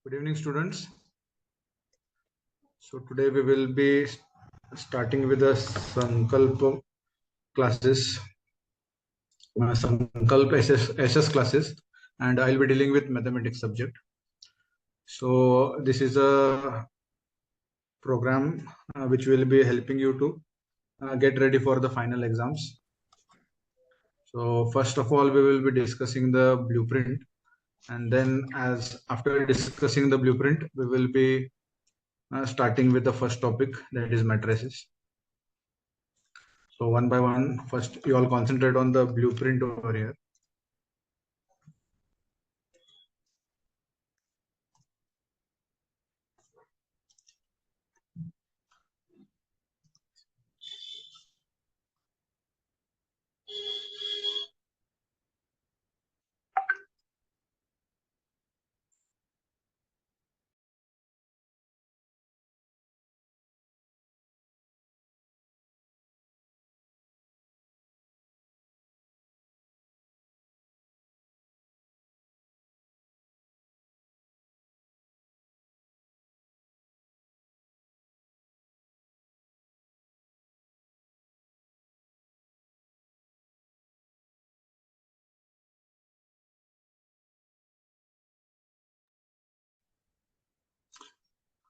Good evening, students. So today we will be starting with the Sankalp classes, Sankalp SS classes, and I'll be dealing with mathematics subject. So this is a program which will be helping you to get ready for the final exams. So first of all, we will be discussing the blueprint, and then after discussing the blueprint, we will be starting with the first topic, that is matrices. So one by one, first you all concentrate on the blueprint over here.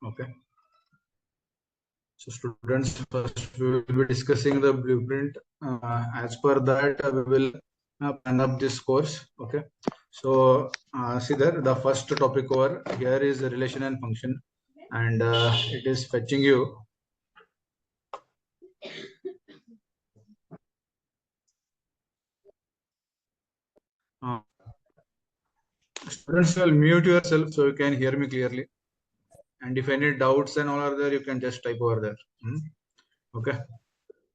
Okay. So students, first we will be discussing the blueprint. As per that, we will plan up this course. Okay. So see there, the first topic over here is the relation and function, and it is fetching you. Students, will mute yourself so you can hear me clearly. And if any doubts and all are there, you can just type over there. Okay.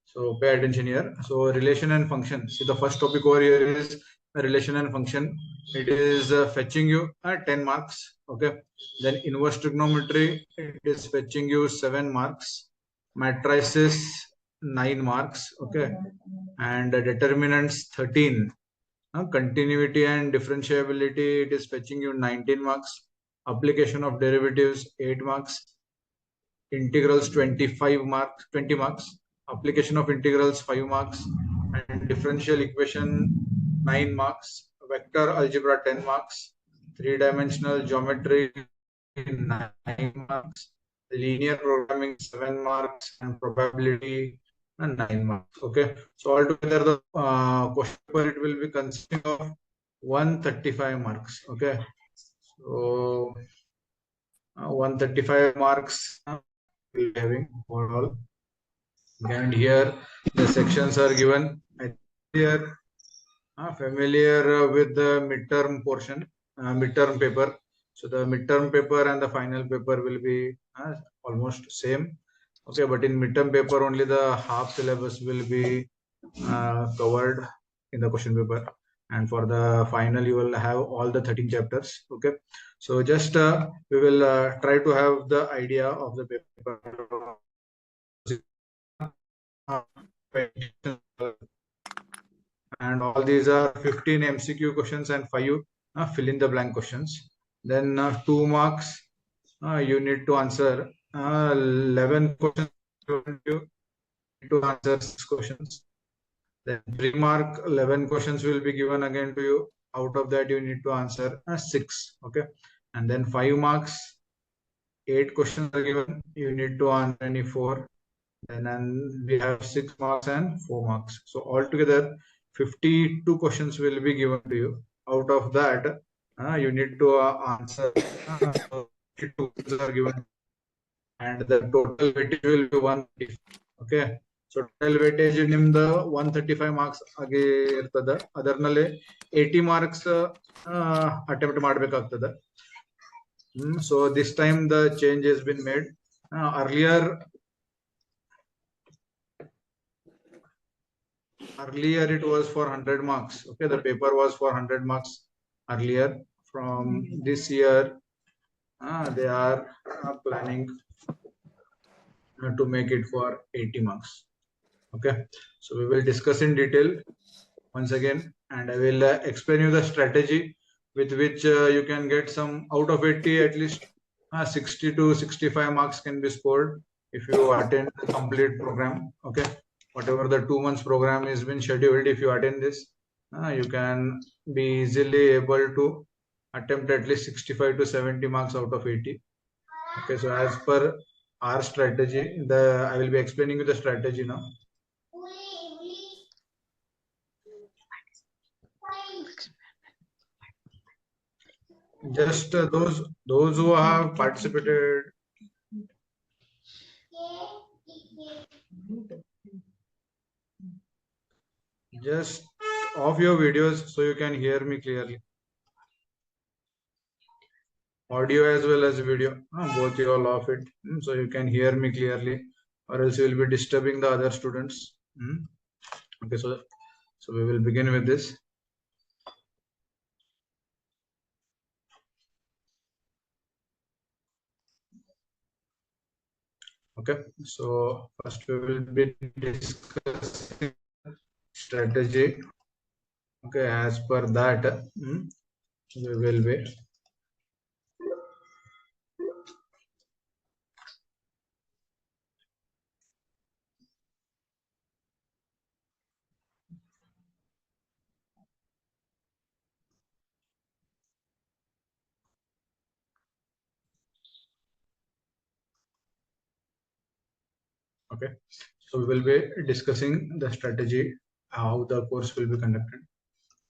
So pay attention here. So relation and function. See, the first topic over here is relation and function. It is fetching you 10 marks. Okay. Then inverse trigonometry, it is fetching you 7 marks. Matrices 9 marks. Okay. And determinants 13. Continuity and differentiability, it is fetching you 19 marks. Application of derivatives 8 marks. Integrals 20 marks. Application of integrals 5 marks, and differential equation 9 marks. Vector algebra 10 marks. Three-dimensional geometry 9 marks. Linear programming 7 marks, and probability 9 marks. Okay, so altogether the question paper, it will be consisting of 135 marks. Okay, so 135 marks will be having overall. And here the sections are given. Here familiar with the midterm portion, midterm paper. So the midterm paper and the final paper will be almost same. Okay, but in midterm paper only the half syllabus will be covered in the question paper, and for the final you will have all the 13 chapters. Okay, so just we will try to have the idea of the paper. And all these are 15 MCQ questions and 5 fill in the blank questions. Then 2 marks you need to answer 11 questions. You need to answer 6 questions. Then 3 mark 11 questions will be given again to you. Out of that you need to answer 6. Okay, and then 5 marks 8 questions are given. You need to answer any 4. Then we have 6 marks and 4 marks. So altogether 52 questions will be given to you. Out of that, you need to answer 52 questions are given, and the total weightage will be 135. Okay, so total weightage in the 135 marks age irtada. Adarnale 80 marks attempt ಮಾಡಬೇಕಾಗ್ತದೆ. So this time the change has been made. Earlier it was for 100 marks. Okay, the paper was for 100 marks earlier. From this year they are planning to make it for 80 marks. Okay, so we will discuss in detail once again, and I will explain you the strategy with which you can get some out of 80 at least 60 to 65 marks can be scored if you attend the complete program. Okay, whatever the 2 months program is been scheduled, if you attend this, you can be easily able to attempt at least 65 to 70 marks out of 80. Okay, so as per our strategy, I will be explaining you the strategy now. Just those who have participated, just off your videos so you can hear me clearly. Audio as well as video, both you all off it, so you can hear me clearly, or else you will be disturbing the other students. Okay, so we will begin with this. Okay, so first we will be discussing strategy. Okay, as per that, we will be okay. So we will be discussing the strategy, how the course will be conducted.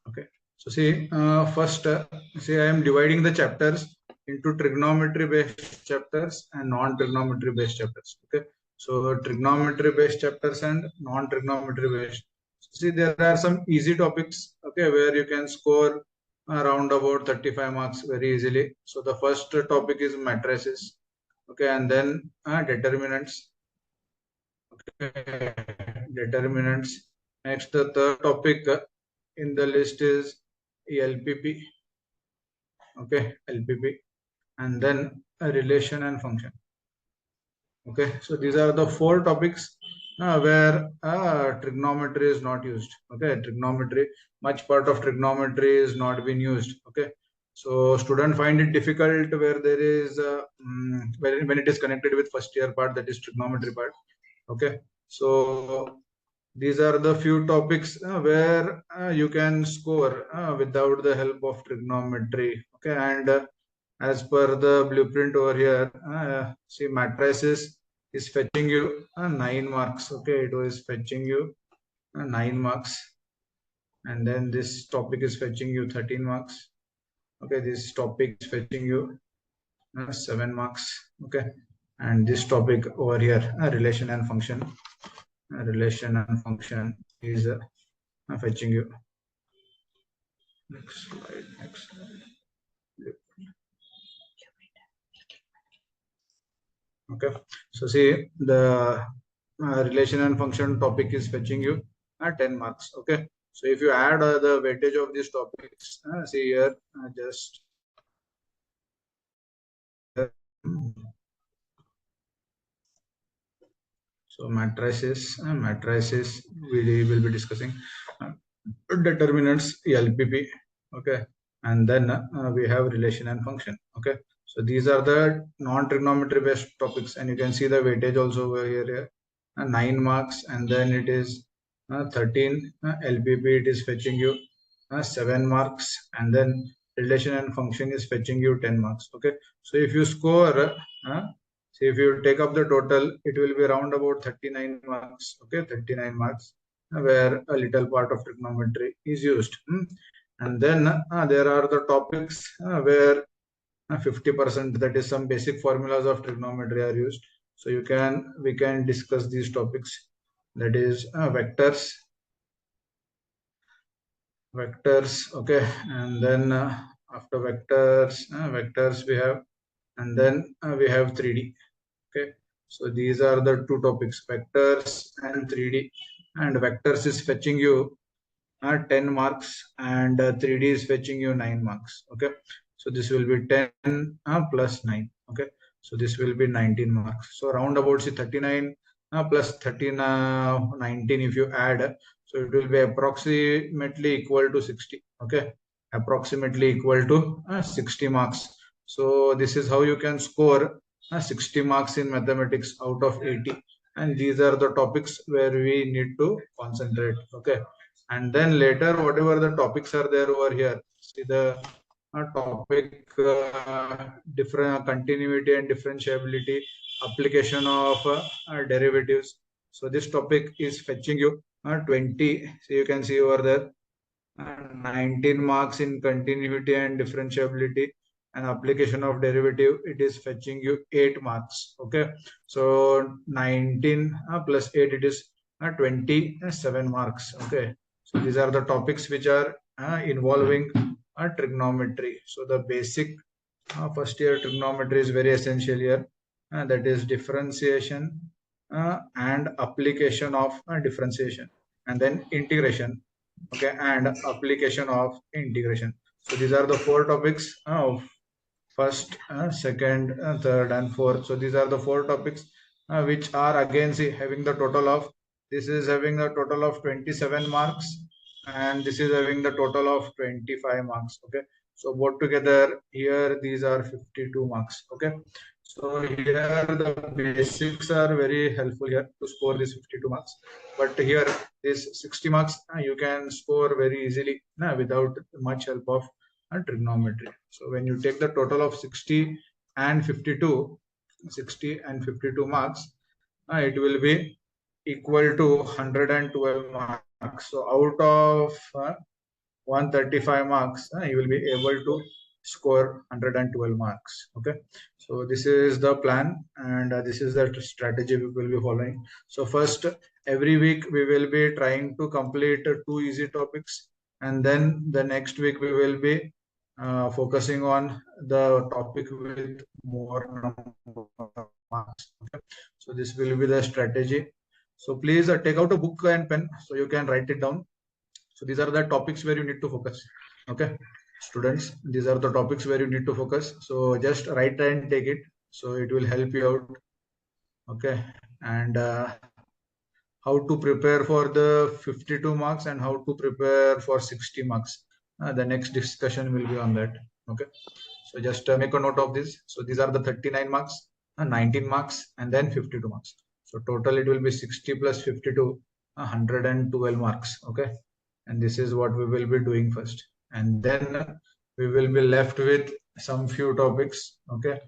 Okay. So see, first, see, I am dividing the chapters into trigonometry based chapters and non-trigonometry based chapters. Okay. So trigonometry based chapters and non-trigonometry based. See, there are some easy topics, okay, where you can score around about 35 marks very easily. So the first topic is matrices, okay, and then determinants, okay, determinants. Next, the third topic in the list is LPP, okay, LPP, and then a relation and function. Okay, so these are the four topics where trigonometry is not used. Okay, trigonometry, much part of trigonometry is not being used. Okay, so student find it difficult where there is when it is connected with first year part, that is trigonometry part. Okay, so these are the few topics where you can score without the help of trigonometry. Okay, and as per the blueprint over here, see, matrices is fetching you 9 marks. Okay, it was fetching you 9 marks, and then this topic is fetching you 13 marks. Okay, this topic is fetching you 7 marks. Okay, and this topic over here, relation and function, relation and function is fetching you. Next slide. Next slide. Okay, so see, the relation and function topic is fetching you 10 marks. Okay, so if you add the weightage of these topics, see here, just so matrices we will be discussing determinants, LPP. Okay, and then we have relation and function. Okay, so these are the non-trigonometry based topics, and you can see the weightage also over here, 9 marks, and then it is 13 LPP, it is fetching you 7 marks, and then relation and function is fetching you 10 marks. Okay, so if you score see, if you take up the total, it will be around about 39 marks. Okay, 39 marks, where a little part of trigonometry is used. And then there are the topics where 50%, that is some basic formulas of trigonometry are used. So we can discuss these topics, that is vectors, okay, and then after vectors we have, and then we have 3D. Okay, so these are the two topics, vectors and 3D, and vectors is fetching you 10 marks, and 3D is fetching you 9 marks. Okay, so this will be 10 plus 9. Okay, so this will be 19 marks. So round about, see, 39 plus 13 19, if you add, so it will be approximately equal to 60. Okay, approximately equal to 60 marks So this is how you can score 60 marks in mathematics out of 80. And these are the topics where we need to concentrate. Okay. And then later, whatever the topics are there over here, see the topic different continuity and differentiability, application of derivatives. So this topic is fetching you 20. So you can see over there 19 marks in continuity and differentiability, and application of derivative, it is fetching you 8 marks. Okay, so 19 plus 8, it is 27 marks. Okay, so these are the topics which are involving trigonometry. So the basic first year trigonometry is very essential here, that is differentiation and application of differentiation, and then integration. Okay, and application of integration. So these are the four topics of first, second, third, and fourth. So these are the four topics which are again, see, having the total of, this is having a total of 27 marks, and this is having the total of 25 marks. Okay, so both together here these are 52 marks. Okay, so here the basics are very helpful here to score this 52 marks. But here this 60 marks you can score very easily without much help of trigonometry. So when you take the total of 60 and 52, 60 and 52 marks, it will be equal to 112 marks. So out of 135 marks, you will be able to score 112 marks. Okay, so this is the plan, and this is the strategy we will be following. So first, every week we will be trying to complete two easy topics, and then the next week we will be focusing on the topic with more number of marks. Okay, so this will be the strategy. So please take out a book and pen so you can write it down. So these are the topics where you need to focus. Okay, students, these are the topics where you need to focus. So just write and take it. So it will help you out. Okay, and how to prepare for the 52 marks and how to prepare for 60 marks. The next discussion will be on that. Okay, so just make a note of this. So these are the 39 marks, 19 marks, and then 52 marks. So total it will be 60 plus 52, 112 marks. Okay, and this is what we will be doing first, and then we will be left with some few topics. Okay,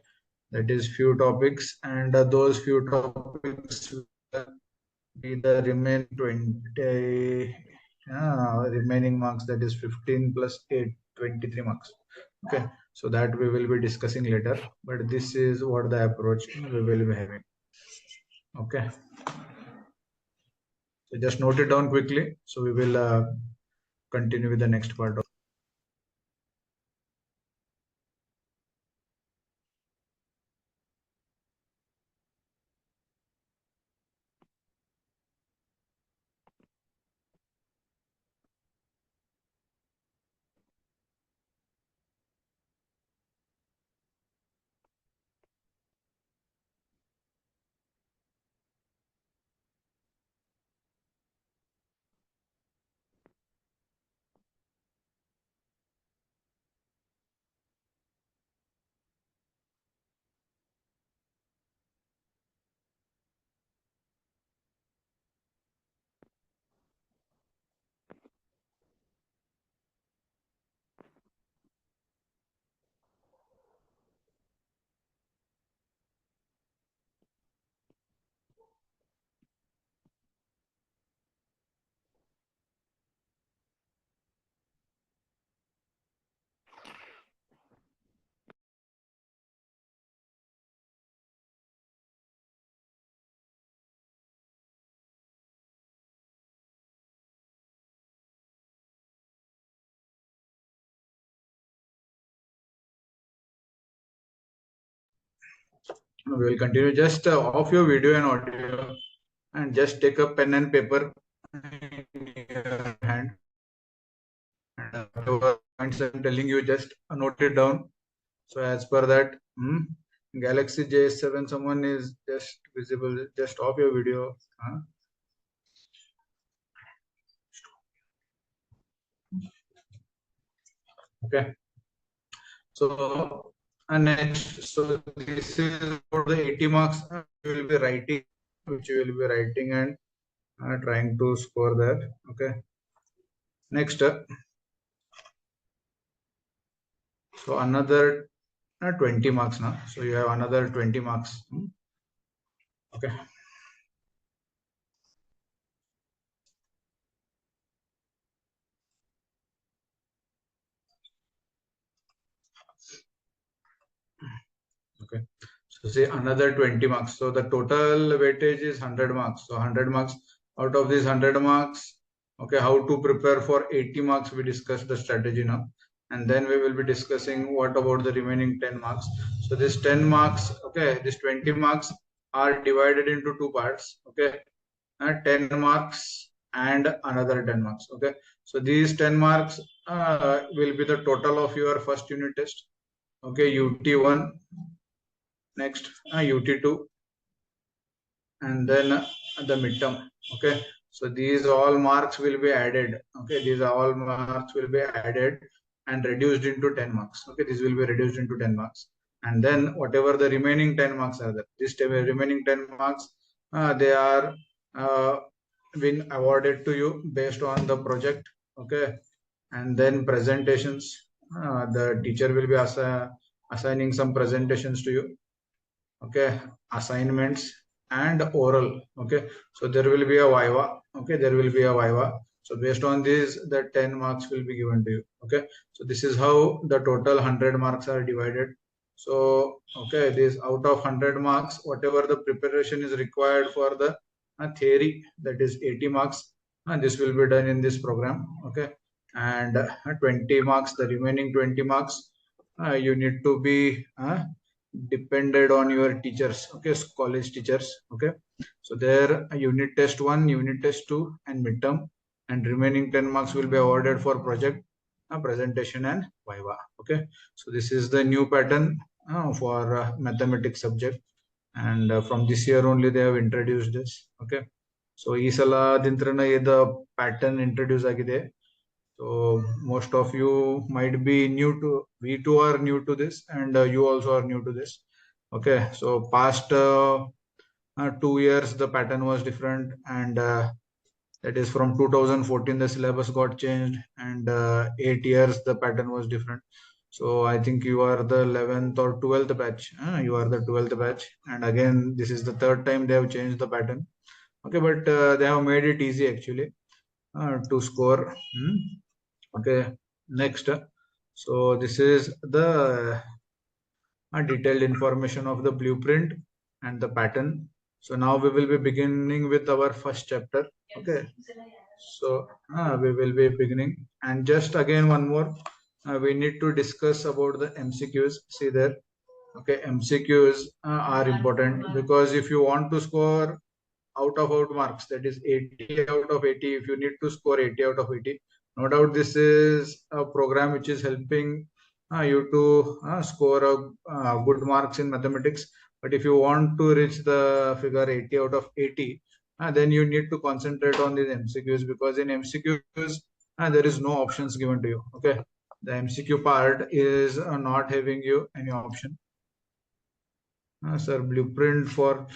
that is few topics, and those few topics will be the remaining marks, that is 15 plus 8, 23 marks. Okay, so that we will be discussing later, but this is what the approach we will be having. Okay, so just note it down quickly, so we will continue with the next part of. We will continue. Just off your video and audio, and just take a pen and paper in your hand, and whatever points I'm telling you, just note it down. So as per that, Galaxy J7, someone is just visible. Just off your video. Okay. So And next, so this is for the 80 marks you will be writing, which you will be writing and trying to score that. Okay. Next, so another 20 marks now. So you have another 20 marks. Okay. Okay. So say another 20 marks. So the total weightage is 100 marks. So 100 marks, out of these 100 marks, okay, how to prepare for 80 marks, we discussed the strategy now. And then we will be discussing what about the remaining 10 marks. So this 10 marks, okay, this 20 marks are divided into two parts. Okay. 10 marks and another 10 marks. Okay. So these 10 marks will be the total of your first unit test. Okay. UT1, next UT2, and then the midterm. Okay, so these all marks will be added. Okay, these all marks will be added and reduced into 10 marks. Okay, this will be reduced into 10 marks, and then whatever the remaining 10 marks are there, this remaining 10 marks they are uh, being awarded to you based on the project. Okay, and then presentations, the teacher will be assigning some presentations to you. Okay, assignments and oral. Okay, so there will be a viva. Okay, there will be a viva. So based on this, the 10 marks will be given to you. Okay, so this is how the total 100 marks are divided. So okay, this out of 100 marks, whatever the preparation is required for the theory, that is 80 marks, and this will be done in this program. Okay, and 20 marks, the remaining 20 marks, you need to be depended on your teachers. Okay, college teachers. Okay, so there unit test 1, unit test 2, and midterm, and remaining 10 marks will be awarded for project, presentation, and viva. Okay, so this is the new pattern for mathematics subject, and from this year only they have introduced this. Okay, so ಈ ಸಲದಿಂತ್ರನ ಇದು pattern introduce ಆಗಿದೆ. So most of you might be new to, we too are new to this, and you also are new to this. Okay, so past 2 years the pattern was different, and that is from 2014 the syllabus got changed, and 8 years the pattern was different. So I think you are the 11th or 12th batch. You are the 12th batch, and again this is the third time they have changed the pattern. Okay, but they have made it easy actually to score. Okay, next, so this is the detailed information of the blueprint and the pattern. So now we will be beginning with our first chapter. Okay, so we will be beginning, and just again one more, we need to discuss about the MCQs. See there. Okay, MCQs are important, because if you want to score out marks, that is 80 out of 80, if you need to score 80 out of 80, no doubt this is a program which is helping you to score a good marks in mathematics. But if you want to reach the figure 80 out of 80, then you need to concentrate on these MCQs, because in MCQs there is no options given to you. Okay, the MCQ part is not having you any option. Sir, blueprint for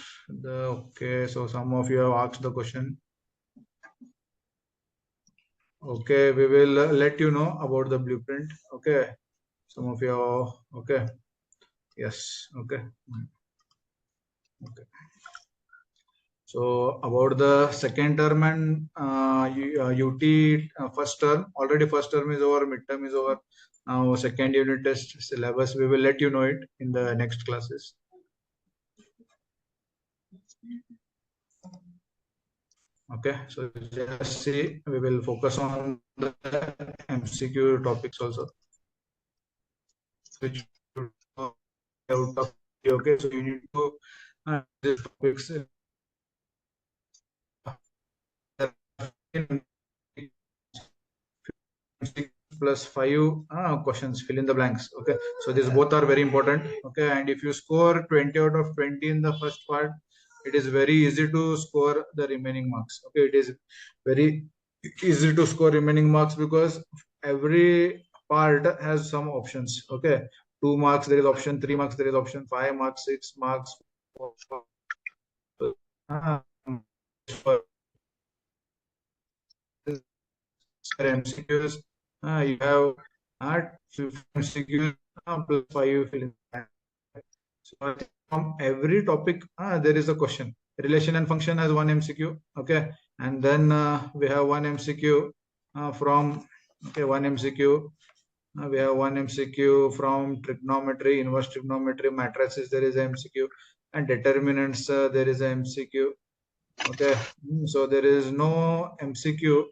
the, okay, so some of you have asked the question. Okay, we will let you know about the blueprint. Okay, some of you are, okay, yes, okay. Okay, so about the second term and UT first term, already first term is over, midterm is over. Now second unit test syllabus, we will let you know it in the next classes. Okay, so just see, we will focus on the MCQ topics also, which out of, okay, so you need to these topics plus 5 questions, fill in the blanks. Okay, so these both are very important. Okay, and if you score 20 out of 20 in the first part, it is very easy to score the remaining marks. Okay, it is very easy to score remaining marks, because every part has some options. Okay, 2 marks there is option, 3 marks there is option, 5 marks, 6 marks. For MCQs, you have MCQs plus 5 fill in. So from every topic, there is a question. Relation and function has one MCQ, okay, and then we have one MCQ from one MCQ. We have one MCQ from trigonometry, inverse trigonometry, matrices. There is a MCQ, and determinants. There is a MCQ. Okay, so there is no MCQ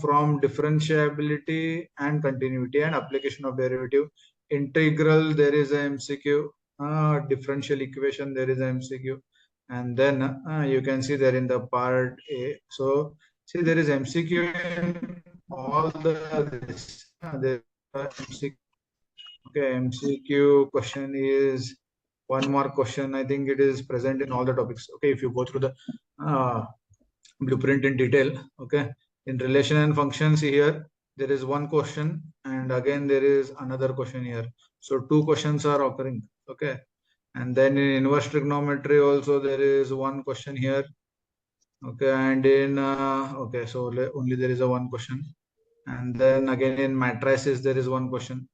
from differentiability and continuity and application of derivative. Integral, there is a MCQ. Differential equation, there is a MCQ. And then you can see there in the part A. So see, there is MCQ in all this. There MCQ. Okay, MCQ question is 1 mark question. I think it is present in all the topics. Okay, if you go through the blueprint in detail, okay, in relation and functions here, there is one question, and again there is another question here. So 2 questions are occurring. Okay, and then in inverse trigonometry also there is one question here. Okay, and in okay, so only there is a one question, and then again in matrices there is one question.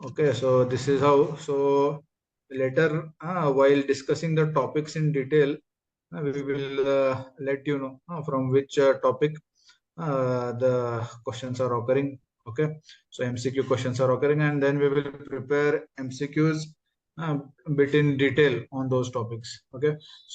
Okay, so this is how. So later, while discussing the topics in detail, we will let you know from which topic the questions are occurring. Okay, so MCQ questions are occurring, and then we will prepare MCQs bit in detail on those topics. Okay,